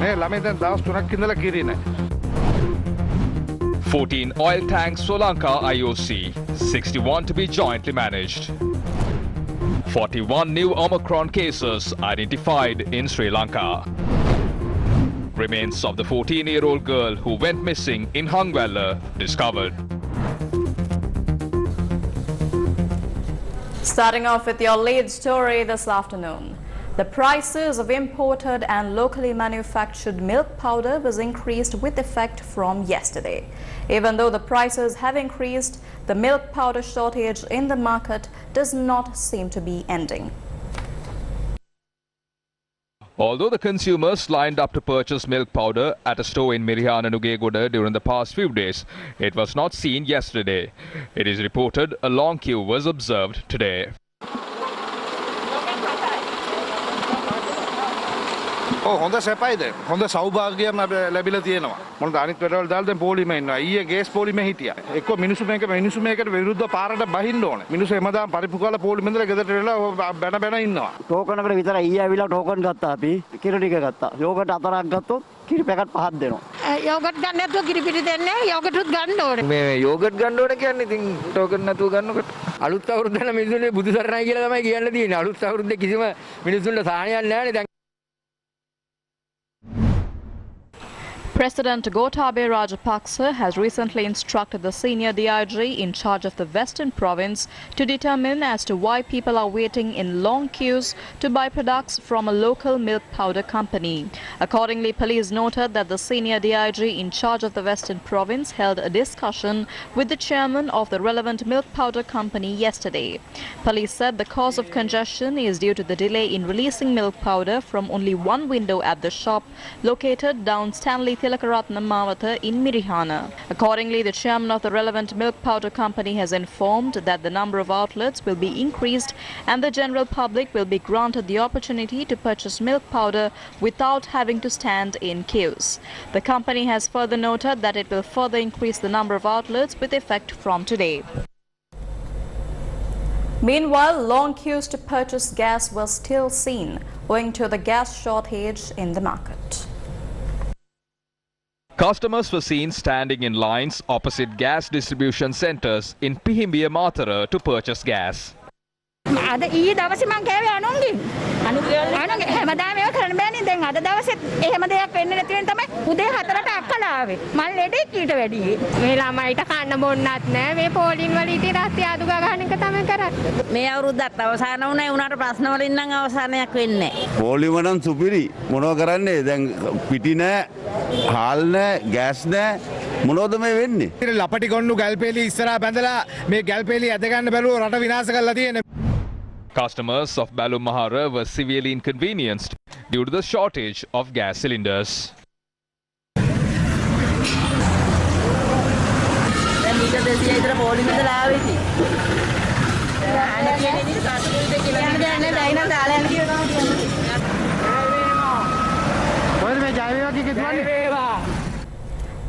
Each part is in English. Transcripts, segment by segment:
14 oil tanks for Lanka IOC, 61 to be jointly managed. 41 new Omicron cases identified in Sri Lanka. Remains of the 14-year-old girl who went missing in Hangwella discovered. Starting off with your lead story this afternoon. The prices of imported and locally manufactured milk powder was increased with effect from yesterday. Even though the prices have increased, the milk powder shortage in the market does not seem to be ending. Although the consumers lined up to purchase milk powder at a store in Mirihana Nugegoda during the past few days, it was not seen yesterday. It is reported a long queue was observed today. හොඳ සැපයිද හොඳ සෞභාග්‍යයක් ලැබිලා තියෙනවා මොකද අනිත් රටවල් දාලා දැන් පොලිමේ ඉන්නවා ඊයේ ගෑස් පොලිමේ හිටියා එක්ක මිනිස්සු මේකට විරුද්ධ පාරට බහින්න ඕනේ මිනිස්සු හැමදාම පරිප්පු කාලා පොලිමේ ඉඳලා ගෙදරට වෙලා බැන ඉන්නවා ටෝකන් එකට විතර ඊයේ ආවිලා ටෝකන් ගත්තා අපි කිරි ටික ගත්තා යෝගට් 4ක් ගත්තොත් කිරි පැකට් 5ක් දෙනවා යෝගට් ගන්න නැතුව කිරි පිටි දෙන්නේ යෝගට්ුත් ගන්න ඕනේ මේ යෝගට් ගන්න ඕනේ කියන්නේ ඉතින් ටෝකන් නැතුව ගන්නකොට අලුත් අවුරුද්ද නම් මිනිස්සුන්ගේ බුදු සරණයි කියලා තමයි කියන්න තියෙන්නේ අලුත් අවුරුද්දේ කිසිම මිනිස්සුන්ට සාහනයක් නැහැ නේ. President Gotabaya Rajapaksa has recently instructed the senior DIG in charge of the Western Province to determine as to why people are waiting in long queues to buy products from a local milk powder company. Accordingly, police noted that the senior DIG in charge of the Western Province held a discussion with the chairman of the relevant milk powder company yesterday. Police said the cause of congestion is due to the delay in releasing milk powder from only one window at the shop located down Stanley Tilakaratna Mawatha in Mirihana. Accordingly, the chairman of the relevant milk powder company has informed that the number of outlets will be increased and the general public will be granted the opportunity to purchase milk powder without having to stand in queues. The company has further noted that it will further increase the number of outlets with effect from today. Meanwhile, long queues to purchase gas were still seen owing to the gas shortage in the market. Customers were seen standing in lines opposite gas distribution centers in Pihimbiya Matara to purchase gas. අද ඊයේ දවසේ මං කෑවේ අනුන්ගෙන් අනුන්ගේ හැමදාම ඒව කරන්න බෑනේ දැන් අද දවසෙත් එහෙම දෙයක් වෙන්නේ නැති වෙන තමයි උදේ 4ට අක්කලා ආවේ මල් ලෙඩෙක් ඊට වැඩි මේ ළමයිට කන්න බොන්නත් නැහැ මේ පොලින් වල ඉතින් රස්තිය අඩු ගන්න එක තමයි කරන්නේ මේ අවුරුද්දත් අවසන් වුණා ඒ උනාට ප්‍රශ්න වලින් නම් අවසානයක් වෙන්නේ නැහැ පොලිම නම් සුපිරි මොනව කරන්නේ දැන් පිටි නැහැ හාල් නැහැ ගෑස් නැහැ මොනවද මේ වෙන්නේ ලපටි ගොන්නු ගල්පෙලි ඉස්සරහා බැඳලා මේ ගල්පෙලි ඇද ගන්න බැලුව රට විනාශ කරලා තියෙන්නේ. Customers of Balum Mahara were severely inconvenienced due to the shortage of gas cylinders.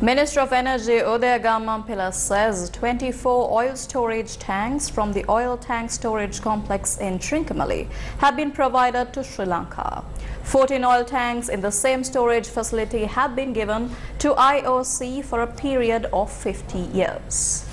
Minister of Energy Udaya Gammampila says 24 oil storage tanks from the oil tank storage complex in Trincomalee have been provided to Sri Lanka. 14 oil tanks in the same storage facility have been given to IOC for a period of 50 years.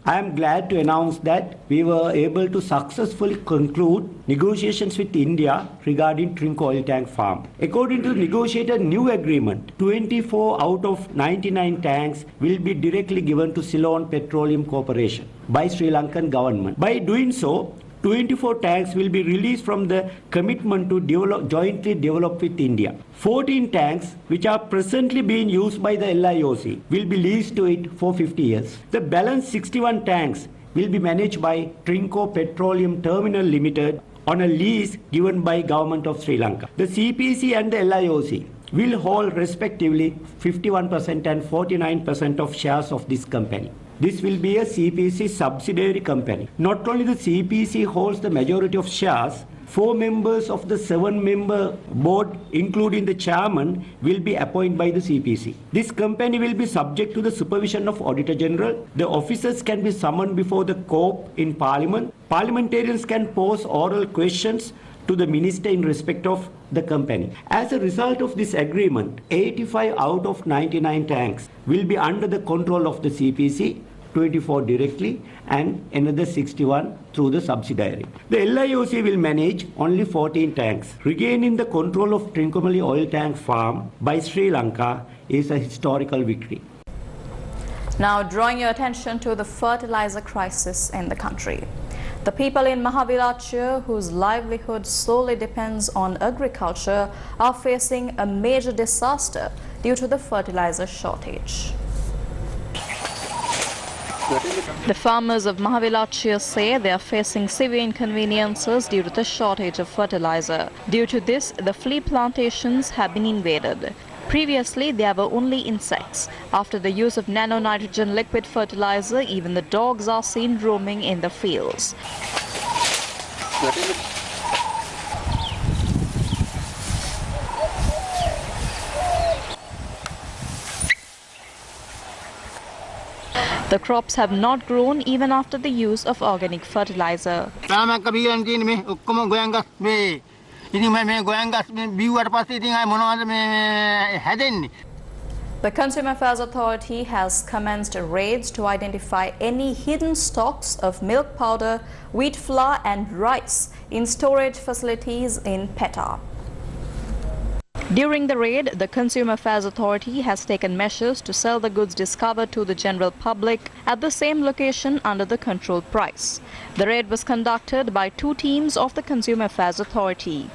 I am glad to announce that we were able to successfully conclude negotiations with India regarding Trinco oil tank farm. According to the negotiated new agreement, 24 out of 99 tanks will be directly given to Ceylon Petroleum Corporation by Sri Lankan government. By doing so, 24 tanks will be released from the commitment to jointly develop with India. 14 tanks, which are presently being used by the LIOC, will be leased to it for 50 years. The balance 61 tanks will be managed by Trinco Petroleum Terminal Limited on a lease given by Government of Sri Lanka. The CPC and the LIOC will hold respectively 51% and 49% of shares of this company. This will be a CPC subsidiary company. Not only the CPC holds the majority of shares, 4 members of the 7-member board, including the chairman, will be appointed by the CPC. This company will be subject to the supervision of Auditor General. The officers can be summoned before the COP in Parliament. Parliamentarians can pose oral questions to the minister in respect of the company. As a result of this agreement, 85 out of 99 tanks will be under the control of the CPC, 24 directly and another 61 through the subsidiary. The LIOC will manage only 14 tanks. Regaining the control of Trincomalee oil tank farm by Sri Lanka is a historical victory. Now drawing your attention to the fertilizer crisis in the country. The people in Mahavirachya, whose livelihood solely depends on agriculture, are facing a major disaster due to the fertilizer shortage. The farmers of Mahavirachya say they are facing severe inconveniences due to the shortage of fertilizer. Due to this, the flea plantations have been invaded. Previously, there were only insects. After the use of nano-nitrogen liquid fertilizer, even the dogs are seen roaming in the fields. The crops have not grown even after the use of organic fertilizer. The Consumer Affairs Authority has commenced raids to identify any hidden stocks of milk powder, wheat flour and rice in storage facilities in Petta. During the raid, the Consumer Affairs Authority has taken measures to sell the goods discovered to the general public at the same location under the controlled price. The raid was conducted by 2 teams of the Consumer Affairs Authority.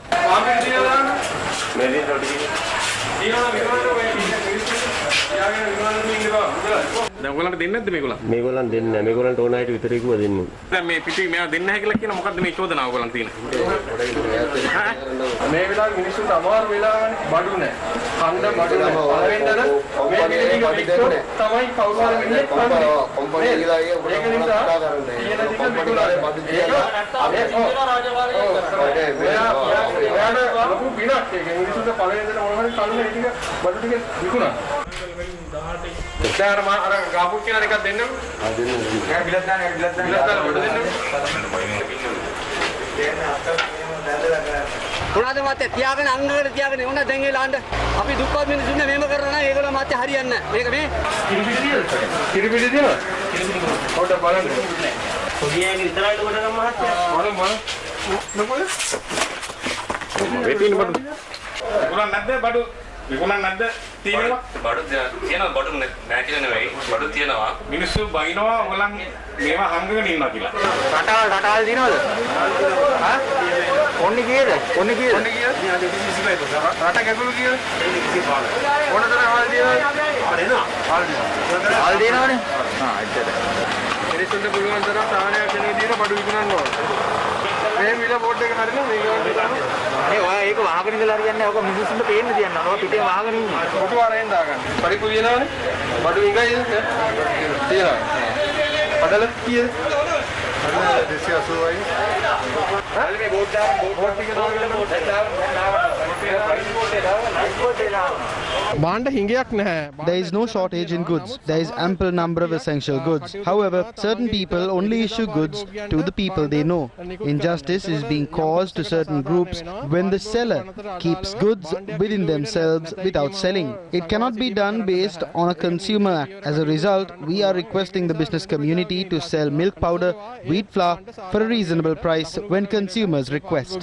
There is no shortage in goods. There is ample number of essential goods. However, certain people only issue goods to the people they know. Injustice is being caused to certain groups when the seller keeps goods within themselves without selling. It cannot be done based on a consumer act. As a result, we are requesting the business community to sell milk powder, wheat flour for a reasonable price when consumers request.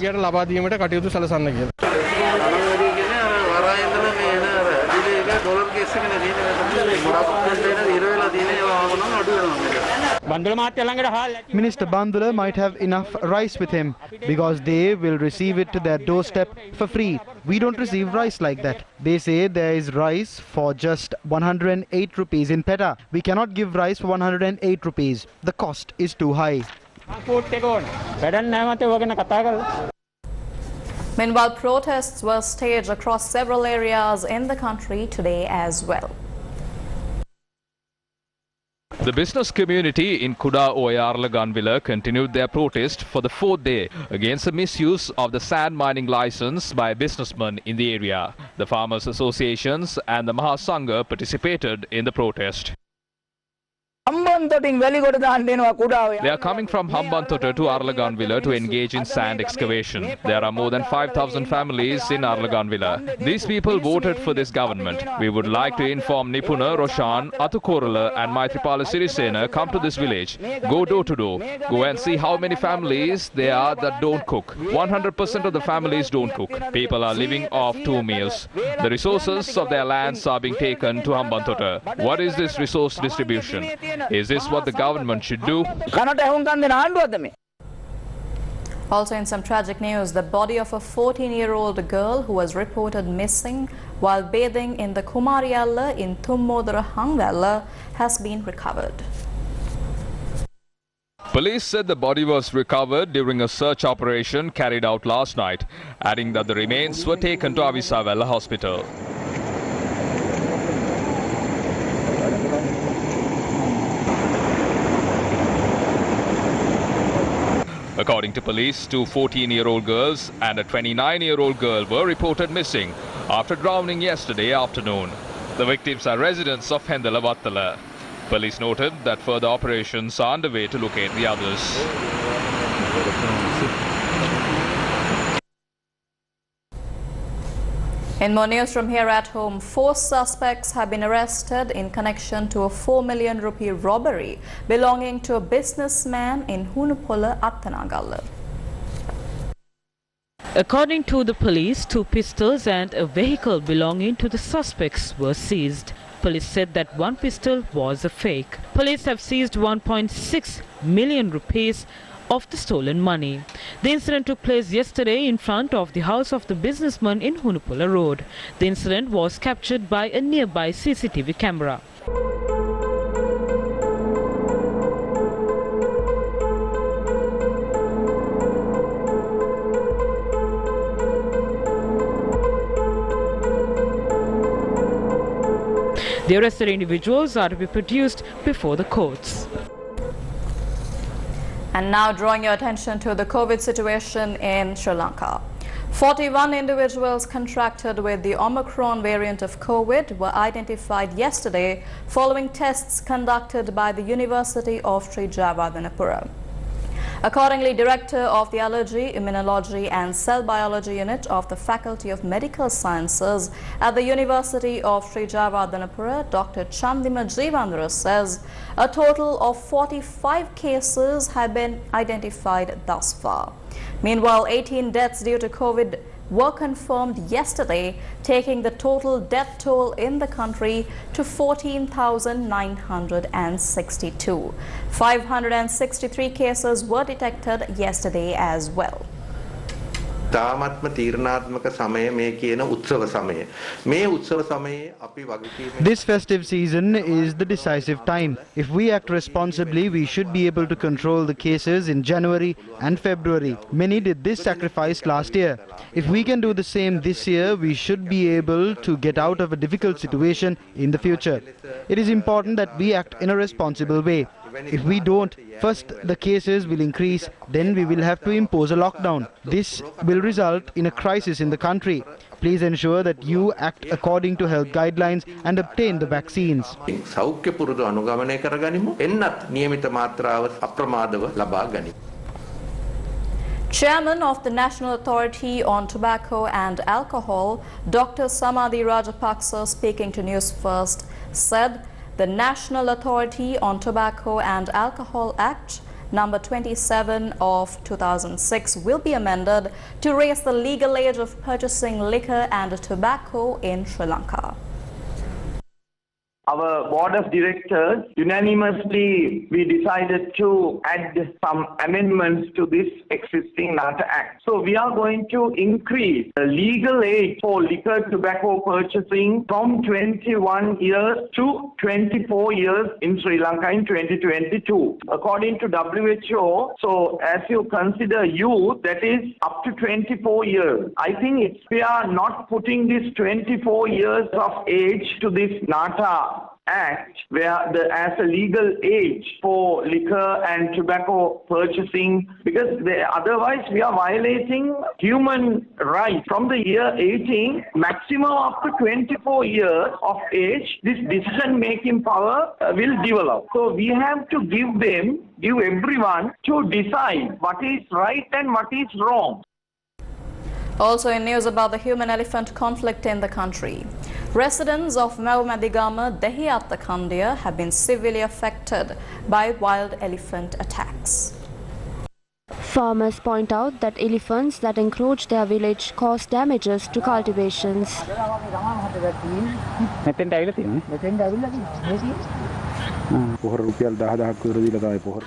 Minister Bandula might have enough rice with him because they will receive it to their doorstep for free. We don't receive rice like that. They say there is rice for just 108 rupees in Petta. We cannot give rice for 108 rupees. The cost is too high. Meanwhile, protests were staged across several areas in the country today as well. The business community in Kuda Oyarla Ganvila continued their protest for the 4th day against the misuse of the sand mining license by businessmen in the area. The farmers' associations and the Mahasangha participated in the protest. They are coming from Hambantota to Arlaganvilla to engage in sand excavation. There are more than 5,000 families in Arlaganvilla. These people voted for this government. We would like to inform Nipuna, Roshan, Atukorala and Maithripala Sirisena come to this village. Go door to door. Go and see how many families there are that don't cook. 100% of the families don't cook. People are living off 2 meals. The resources of their lands are being taken to Hambantota. What is this resource distribution? Is this what the government should do? Also in some tragic news, the body of a 14-year-old girl who was reported missing while bathing in the Kumariyalla in Thummodara Hangvella has been recovered. Police said the body was recovered during a search operation carried out last night, adding that the remains were taken to Avisavella Hospital. According to police, 2 14-year-old girls and a 29-year-old girl were reported missing after drowning yesterday afternoon. The victims are residents of Hendalavattala. Police noted that further operations are underway to locate the others. In more news from here at home, 4 suspects have been arrested in connection to a 4 million rupee robbery belonging to a businessman in Hunupola, Attanagalla. According to the police, 2 pistols and a vehicle belonging to the suspects were seized. Police said that 1 pistol was a fake. Police have seized 1.6 million rupees of the stolen money. The incident took place yesterday in front of the house of the businessman in Hunupola Road. The incident was captured by a nearby CCTV camera. The arrested individuals are to be produced before the courts. And now drawing your attention to the COVID situation in Sri Lanka. 41 individuals contracted with the Omicron variant of COVID were identified yesterday following tests conducted by the University of Sri Javadanapura. Accordingly, Director of the Allergy, Immunology and Cell Biology Unit of the Faculty of Medical Sciences at the University of Sri Javadanapura, Dr. Chandima Jivandra, says a total of 45 cases have been identified thus far. Meanwhile, 18 deaths due to COVID were confirmed yesterday, taking the total death toll in the country to 14,962. 563 cases were detected yesterday as well. This festive season is the decisive time. If we act responsibly, we should be able to control the cases in January and February. Many did this sacrifice last year. If we can do the same this year, we should be able to get out of a difficult situation in the future. It is important that we act in a responsible way. If we don't, first the cases will increase, then we will have to impose a lockdown. This will result in a crisis in the country. Please ensure that you act according to health guidelines and obtain the vaccines. Chairman of the National Authority on Tobacco and Alcohol, Dr. Samadhi Rajapaksa, speaking to Newsfirst, said the National Authority on Tobacco and Alcohol Act number 27 of 2006 will be amended to raise the legal age of purchasing liquor and tobacco in Sri Lanka. Our board of directors, unanimously, we decided to add some amendments to this existing NATA Act. So we are going to increase the legal age for liquor tobacco purchasing from 21 years to 24 years in Sri Lanka in 2022. According to WHO, so as you consider youth, that is up to 24 years. I think it's fair not putting this 24 years of age to this NATA Act, where as a legal age for liquor and tobacco purchasing, because otherwise we are violating human rights. From the year 18, maximum up to 24 years of age, this decision-making power will develop. So we have to give everyone to decide what is right and what is wrong. Also in news about the human-elephant conflict in the country. Residents of Maumadigama, Dehiatta Kandia have been severely affected by wild elephant attacks. Farmers point out that elephants that encroach their village cause damages to cultivations.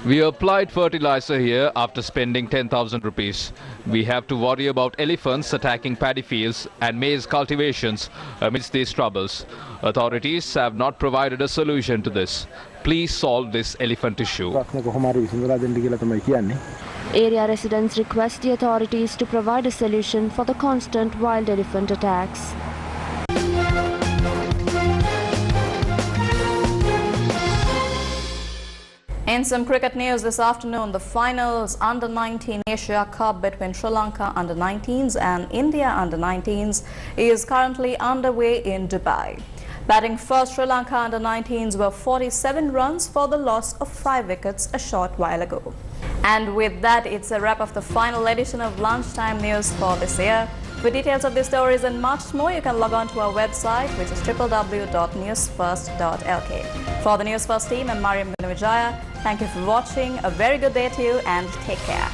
We applied fertilizer here after spending 10,000 rupees. We have to worry about elephants attacking paddy fields and maize cultivations amidst these troubles. Authorities have not provided a solution to this. Please solve this elephant issue. Area residents request the authorities to provide a solution for the constant wild elephant attacks. In some cricket news this afternoon, the finals Under-19 Asia Cup between Sri Lanka Under-19s and India Under-19s is currently underway in Dubai. Batting first, Sri Lanka Under-19s were 47 runs for the loss of 5 wickets a short while ago. And with that, it's a wrap of the final edition of Lunchtime News for this year. For details of these stories and much more, you can log on to our website, which is www.newsfirst.lk. For the Newsfirst team, I'm Mariam Vijaya. Thank you for watching. A very good day to you and take care.